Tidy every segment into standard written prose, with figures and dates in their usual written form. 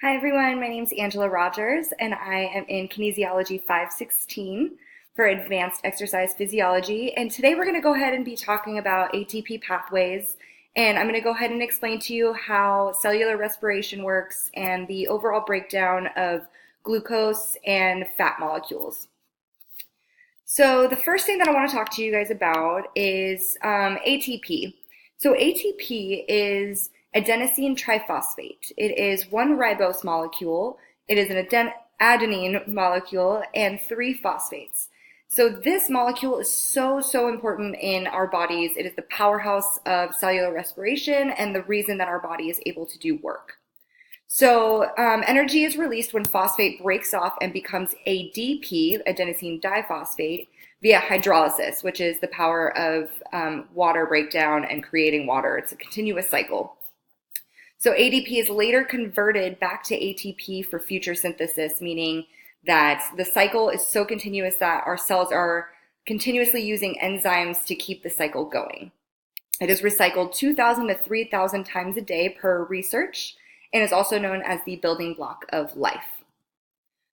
Hi everyone, my name is Angela Rogers and I am in Kinesiology 516 for Advanced Exercise Physiology. And today we're going to go ahead and be talking about ATP pathways. And I'm going to go ahead and explain to you how cellular respiration works and the overall breakdown of glucose and fat molecules. So the first thing that I want to talk to you guys about is ATP. So ATP is adenosine triphosphate. It is one ribose molecule, it is an adenine molecule, and three phosphates. So this molecule is so important in our bodies. It is the powerhouse of cellular respiration and the reason that our body is able to do work. So energy is released when phosphate breaks off and becomes ADP, adenosine diphosphate, via hydrolysis, which is the power of water breakdown and creating water. It's a continuous cycle. So ADP is later converted back to ATP for future synthesis, meaning that the cycle is so continuous that our cells are continuously using enzymes to keep the cycle going. It is recycled 2,000 to 3,000 times a day per research and is also known as the building block of life.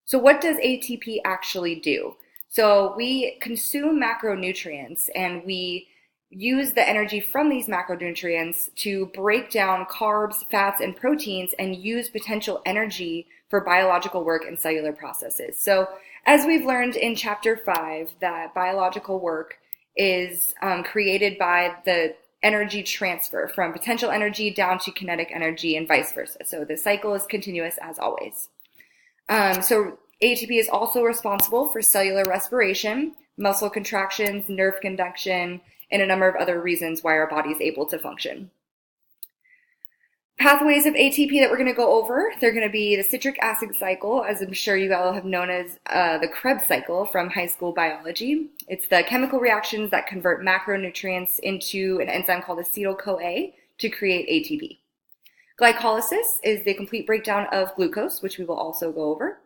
So what does ATP actually do? So we consume macronutrients and we use the energy from these macronutrients to break down carbs, fats, and proteins and use potential energy for biological work and cellular processes. So as we've learned in chapter 5, that biological work is created by the energy transfer from potential energy down to kinetic energy and vice versa. So the cycle is continuous as always. So ATP is also responsible for cellular respiration, muscle contractions, nerve conduction, and a number of other reasons why our body is able to function. Pathways of ATP that we're going to go over, they're going to be the citric acid cycle, as I'm sure you all have known as the Krebs cycle from high school biology. It's the chemical reactions that convert macronutrients into an enzyme called acetyl-CoA to create ATP. Glycolysis is the complete breakdown of glucose, which we will also go over.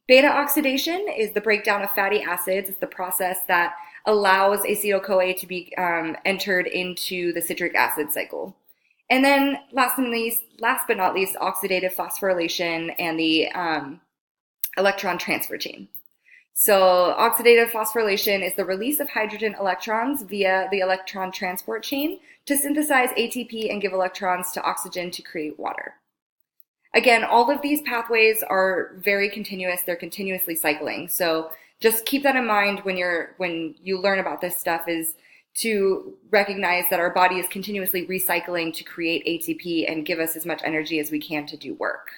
Beta oxidation is the breakdown of fatty acids. It's the process that allows acetyl-CoA to be entered into the citric acid cycle. And then last but not least, oxidative phosphorylation and the electron transfer chain. So oxidative phosphorylation is the release of hydrogen electrons via the electron transport chain to synthesize ATP and give electrons to oxygen to create water. Again, all of these pathways are very continuous. They're continuously cycling. So just keep that in mind when you learn about this stuff, is to recognize that our body is continuously recycling to create ATP and give us as much energy as we can to do work.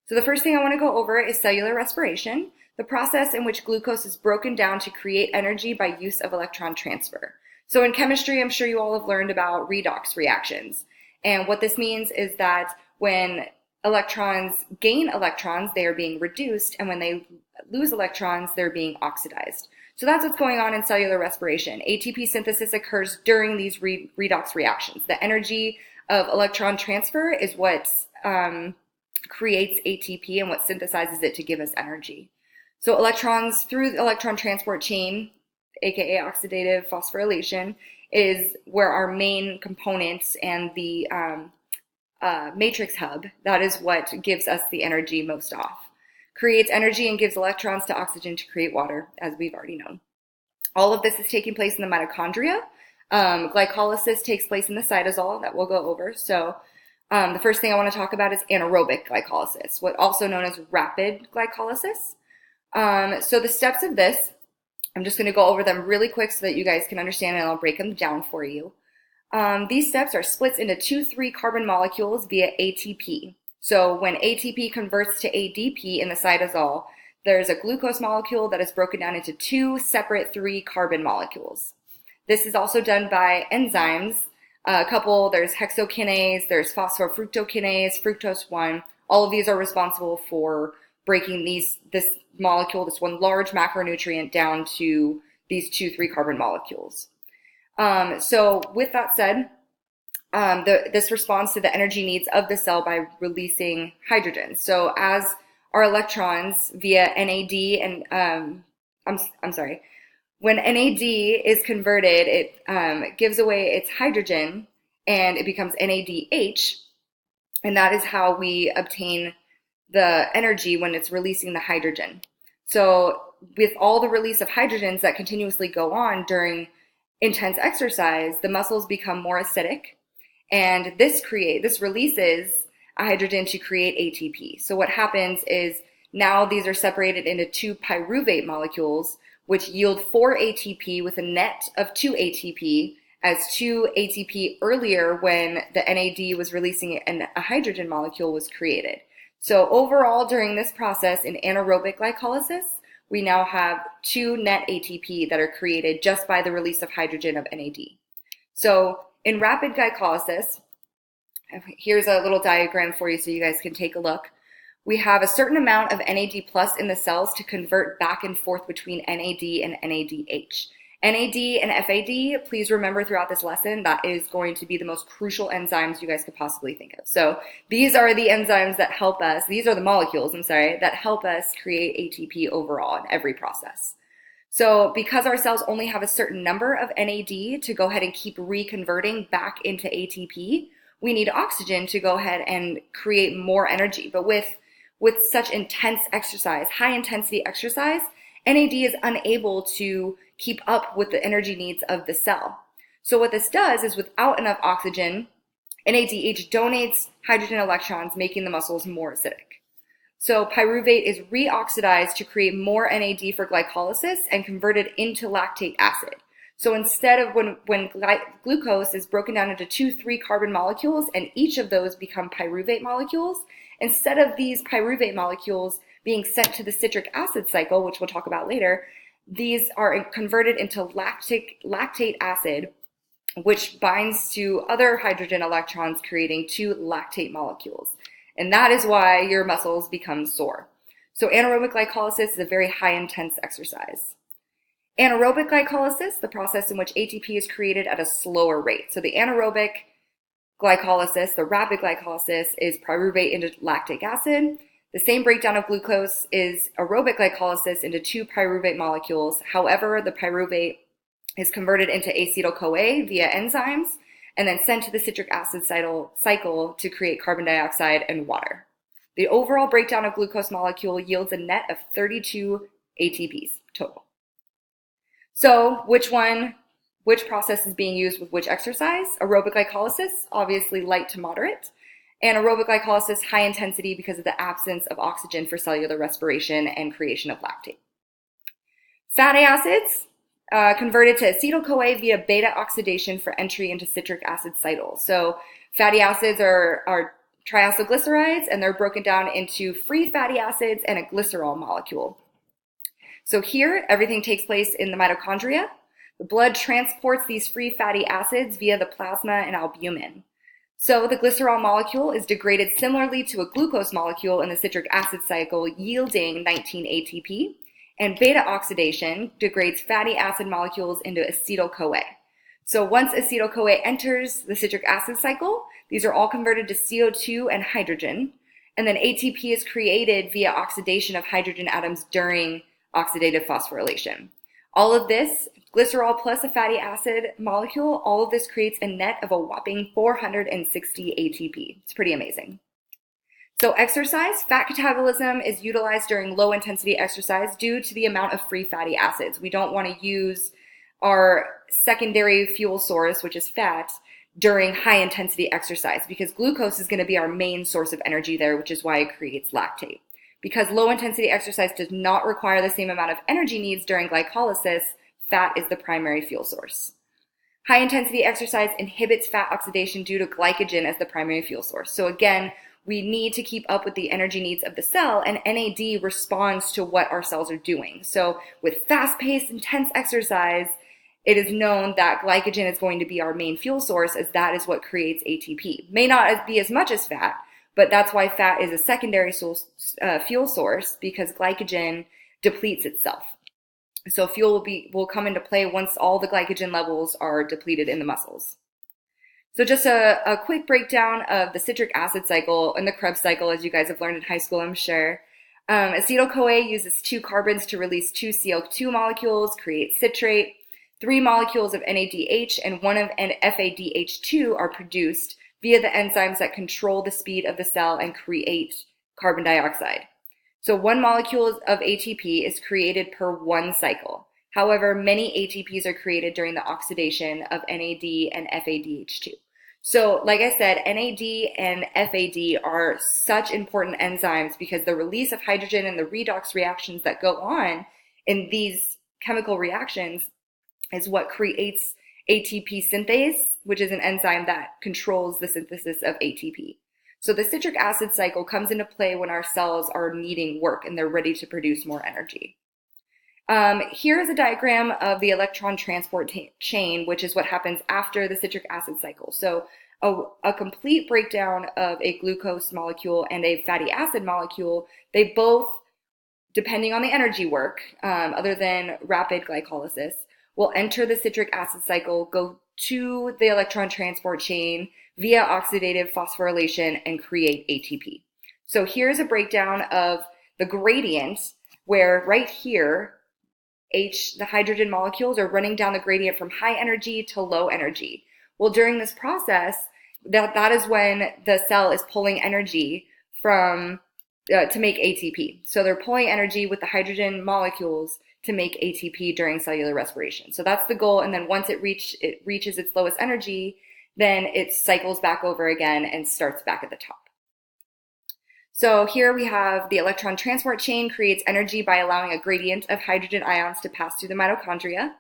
So the first thing I want to go over is cellular respiration, the process in which glucose is broken down to create energy by use of electron transfer. So in chemistry, I'm sure you all have learned about redox reactions. And what this means is that when electrons gain electrons, they are being reduced, and when they lose electrons, they're being oxidized. So that's what's going on in cellular respiration. ATP synthesis occurs during these redox reactions. The energy of electron transfer is what creates ATP and what synthesizes it to give us energy. So electrons through the electron transport chain, aka oxidative phosphorylation, is where our main components and the matrix hub, that is what gives us the energy most off. Creates energy and gives electrons to oxygen to create water, as we've already known. All of this is taking place in the mitochondria. Glycolysis takes place in the cytosol, that we'll go over. So the first thing I want to talk about is anaerobic glycolysis, what also known as rapid glycolysis. So the steps of this, I'm just going to go over them really quick so that you guys can understand, and I'll break them down for you. These steps are splits into 2,3 carbon molecules via ATP. So when ATP converts to ADP in the cytosol, there's a glucose molecule that is broken down into 2 separate 3 carbon molecules. This is also done by enzymes. There's hexokinase, there's phosphofructokinase, fructose 1. All of these are responsible for breaking this molecule, this one large macronutrient, down to these 2,3 carbon molecules. So with that said, this responds to the energy needs of the cell by releasing hydrogen. So as our electrons via NAD and when NAD is converted, it gives away its hydrogen and it becomes NADH, and that is how we obtain the energy when it's releasing the hydrogen. So with all the release of hydrogens that continuously go on during intense exercise, the muscles become more acidic, and this releases a hydrogen to create ATP. So what happens is now these are separated into two pyruvate molecules, which yield 4 ATP with a net of 2 ATP, as 2 ATP earlier when the NAD was releasing it and a hydrogen molecule was created. So overall, during this process in anaerobic glycolysis, we now have 2 net ATP that are created just by the release of hydrogen of NAD. So in rapid glycolysis, here's a little diagram for you so you guys can take a look. We have a certain amount of NAD plus in the cells to convert back and forth between NAD and NADH. NAD and FAD, please remember throughout this lesson, that is going to be the most crucial enzymes you guys could possibly think of. So these are the enzymes that help us, these are the molecules, that help us create ATP overall in every process. So because our cells only have a certain number of NAD to go ahead and keep reconverting back into ATP, we need oxygen to go ahead and create more energy. But with such intense exercise, high intensity exercise, NAD is unable to keep up with the energy needs of the cell. So what this does is without enough oxygen, NADH donates hydrogen electrons, making the muscles more acidic. So pyruvate is reoxidized to create more NAD for glycolysis and converted into lactate acid. So instead of when glucose is broken down into 2 3-carbon molecules and each of those become pyruvate molecules, instead of these pyruvate molecules being sent to the citric acid cycle, which we'll talk about later, these are converted into lactate acid, which binds to other hydrogen electrons, creating 2 lactate molecules. And that is why your muscles become sore. So anaerobic glycolysis is a very high intense exercise. Anaerobic glycolysis, the process in which ATP is created at a slower rate. So the anaerobic glycolysis, the rapid glycolysis, is pyruvate into lactic acid. The same breakdown of glucose is aerobic glycolysis into 2 pyruvate molecules. However, the pyruvate is converted into acetyl-CoA via enzymes and then sent to the citric acid cycle to create carbon dioxide and water. The overall breakdown of glucose molecule yields a net of 32 ATPs total. So which process is being used with which exercise? Aerobic glycolysis, obviously light to moderate. Anaerobic glycolysis, high intensity because of the absence of oxygen for cellular respiration and creation of lactate. Fatty acids, converted to acetyl-CoA via beta oxidation for entry into citric acid cycle. So fatty acids are triacylglycerides, and they're broken down into free fatty acids and a glycerol molecule. So here, everything takes place in the mitochondria. The blood transports these free fatty acids via the plasma and albumin. So the glycerol molecule is degraded similarly to a glucose molecule in the citric acid cycle, yielding 19 ATP. And beta oxidation degrades fatty acid molecules into acetyl-CoA. So once acetyl-CoA enters the citric acid cycle, these are all converted to CO2 and hydrogen. And then ATP is created via oxidation of hydrogen atoms during oxidative phosphorylation. All of this, glycerol plus a fatty acid molecule, all of this creates a net of a whopping 460 ATP. It's pretty amazing. So exercise, fat catabolism is utilized during low intensity exercise due to the amount of free fatty acids. We don't want to use our secondary fuel source, which is fat, during high intensity exercise because glucose is going to be our main source of energy there, which is why it creates lactate. Because low intensity exercise does not require the same amount of energy needs during glycolysis, fat is the primary fuel source. High intensity exercise inhibits fat oxidation due to glycogen as the primary fuel source. So again, we need to keep up with the energy needs of the cell, and NAD responds to what our cells are doing. So with fast-paced, intense exercise, it is known that glycogen is going to be our main fuel source, as that is what creates ATP. May not be as much as fat, but that's why fat is a secondary fuel source, because glycogen depletes itself. So fuel will come into play once all the glycogen levels are depleted in the muscles. So just a quick breakdown of the citric acid cycle and the Krebs cycle, as you guys have learned in high school, I'm sure. Acetyl-CoA uses 2 carbons to release 2 CO2 molecules, create citrate. 3 molecules of NADH and 1 of FADH2 are produced via the enzymes that control the speed of the cell and create carbon dioxide. So one molecule of ATP is created per one cycle. However, many ATPs are created during the oxidation of NAD and FADH2. So, like I said, NAD and FAD are such important enzymes because the release of hydrogen and the redox reactions that go on in these chemical reactions is what creates ATP synthase, which is an enzyme that controls the synthesis of ATP. So the citric acid cycle comes into play when our cells are needing work and they're ready to produce more energy. Here is a diagram of the electron transport chain, which is what happens after the citric acid cycle. So a complete breakdown of a glucose molecule and a fatty acid molecule, they both, depending on the energy work, other than rapid glycolysis, will enter the citric acid cycle, go to the electron transport chain via oxidative phosphorylation and create ATP. So here's a breakdown of the gradient where right here, the hydrogen molecules are running down the gradient from high energy to low energy. Well, during this process, that is when the cell is pulling energy from to make ATP. So they're pulling energy with the hydrogen molecules to make ATP during cellular respiration. So that's the goal. And then once it reaches its lowest energy, then it cycles back over again and starts back at the top. So here we have the electron transport chain creates energy by allowing a gradient of hydrogen ions to pass through the mitochondria.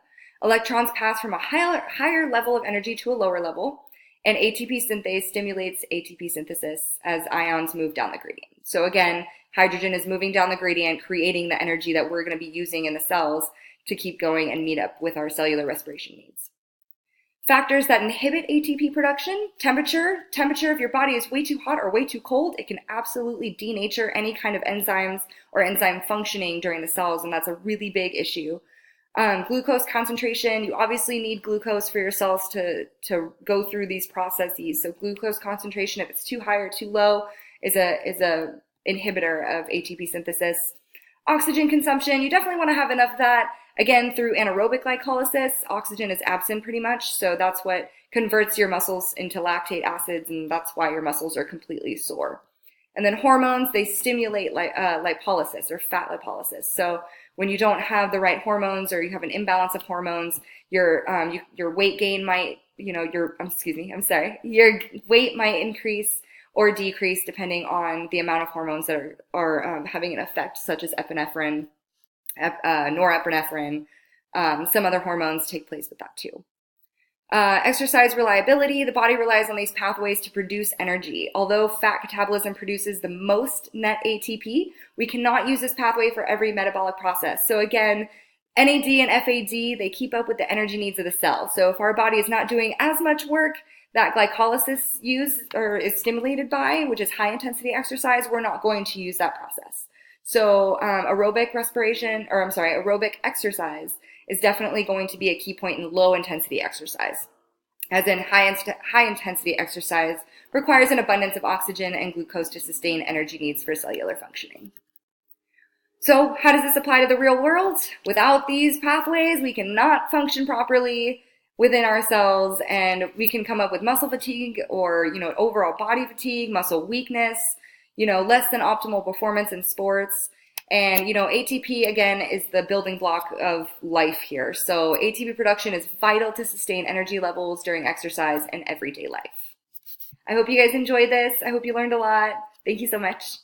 Electrons pass from a higher level of energy to a lower level, and ATP synthase stimulates ATP synthesis as ions move down the gradient. So again, hydrogen is moving down the gradient, creating the energy that we're going to be using in the cells to keep going and meet up with our cellular respiration needs. Factors that inhibit ATP production: temperature. Temperature, if your body is way too hot or way too cold, it can absolutely denature any kind of enzymes or enzyme functioning during the cells, and that's a really big issue. Glucose concentration, you obviously need glucose for your cells to go through these processes. So glucose concentration, if it's too high or too low, is a inhibitor of ATP synthesis. Oxygen consumption, you definitely want to have enough of that. Again, through anaerobic glycolysis, oxygen is absent pretty much, so that's what converts your muscles into lactate acids, and that's why your muscles are completely sore. And then hormones, they stimulate lipolysis or fat lipolysis. So when you don't have the right hormones or you have an imbalance of hormones, your weight gain might, your weight might increase or decrease depending on the amount of hormones that are having an effect, such as epinephrine, norepinephrine. Some other hormones take place with that too. Exercise reliability. The body relies on these pathways to produce energy. Although fat catabolism produces the most net ATP, we cannot use this pathway for every metabolic process. So again, NAD and FAD, they keep up with the energy needs of the cell. So if our body is not doing as much work that glycolysis is stimulated by, which is high intensity exercise, we're not going to use that process. So aerobic exercise is definitely going to be a key point in low intensity exercise. As in high intensity exercise requires an abundance of oxygen and glucose to sustain energy needs for cellular functioning. So how does this apply to the real world? Without these pathways, we cannot function properly within our cells, and we can come up with muscle fatigue or, overall body fatigue, muscle weakness, less than optimal performance in sports. And, ATP, again, is the building block of life here. So ATP production is vital to sustain energy levels during exercise and everyday life. I hope you guys enjoyed this. I hope you learned a lot. Thank you so much.